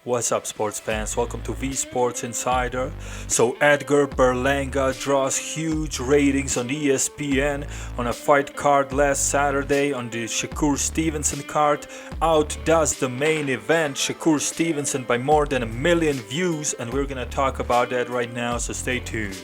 What's up, sports fans? Welcome to V Sports Insider. So Edgar Berlanga draws huge ratings on ESPN on a fight card last Saturday on the Shakur Stevenson card. Outdoes the main event, Shakur Stevenson, by more than 1 million views, and we're gonna talk about that right now, so stay tuned.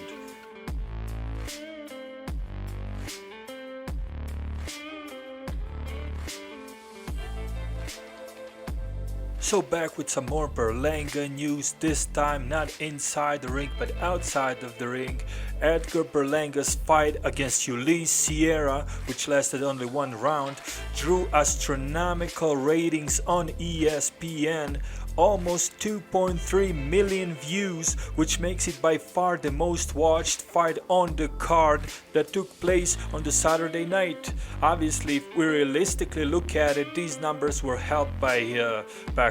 So back with some more Berlanga news, this time not inside the ring but outside of the ring. Edgar Berlanga's fight against Ulysse Sierra, which lasted only one round, drew astronomical ratings on ESPN, almost 2.3 million views, which makes it by far the most watched fight on the card that took place on the Saturday night. Obviously, if we realistically look at it, these numbers were helped by a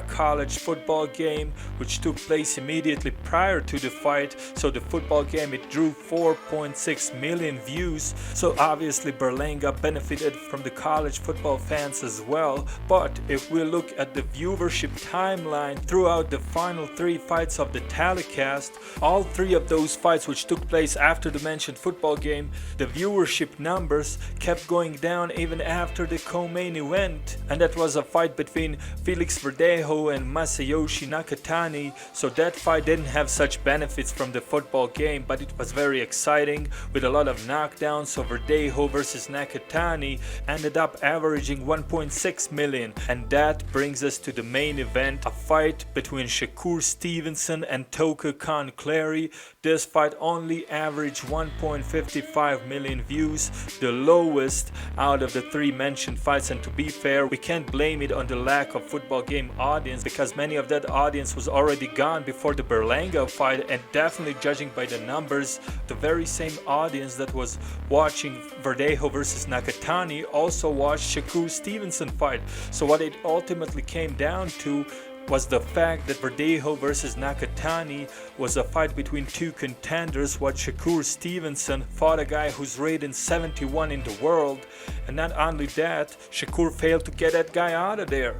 college football game which took place immediately prior to the fight. So the football game, it drew 4.6 million views. So obviously Berlanga benefited from the college football fans as well. But if we look at the viewership timeline throughout the final three fights of the telecast, all three of those fights which took place after the mentioned football game, the viewership numbers kept going down even after the co-main event, and that was a fight between Felix Verdejo and Masayoshi Nakatani. So that fight didn't have such benefits from the football game, but it was very exciting with a lot of knockdowns. So Verdejo versus Nakatani ended up averaging 1.6 million, and that brings us to the main event, a fight between Shakur Stevenson and Toka Khan Clary. This fight only averaged 1.55 million views, the lowest out of the three mentioned fights. And to be fair, we can't blame it on the lack of football game audience, because many of that audience was already gone before the Berlanga fight, and definitely judging by the numbers, the very same audience that was watching Verdejo versus Nakatani also watched Shakur Stevenson fight. So what it ultimately came down to was the fact that Verdejo versus Nakatani was a fight between two contenders, while Shakur Stevenson fought a guy who's rated 71 in the world. And not only that, Shakur failed to get that guy out of there.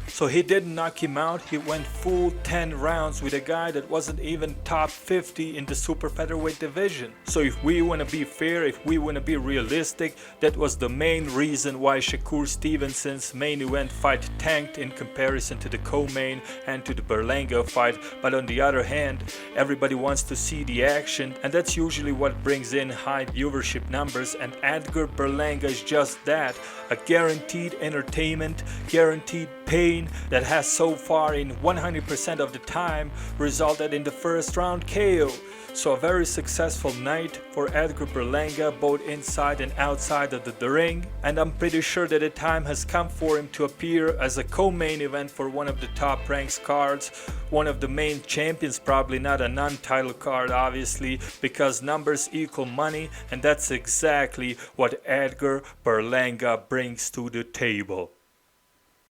So he didn't knock him out, he went full 10 rounds with a guy that wasn't even top 50 in the super featherweight division. So if we want to be fair, if we want to be realistic, that was the main reason why Shakur Stevenson's main event fight tanked in comparison to the co-main and to the Berlanga fight. But on the other hand, everybody wants to see the action, and that's usually what brings in high viewership numbers, and Edgar Berlanga is just that, a guaranteed entertainment, guaranteed pain that has so far in 100% of the time resulted in the first round KO. So a very successful night for Edgar Berlanga, both inside and outside of the ring, and I'm pretty sure that the time has come for him to appear as a co-main event for one of the top ranked cards, one of the main champions, probably not a non-title card obviously, because numbers equal money, and that's exactly what Edgar Berlanga brings to the table.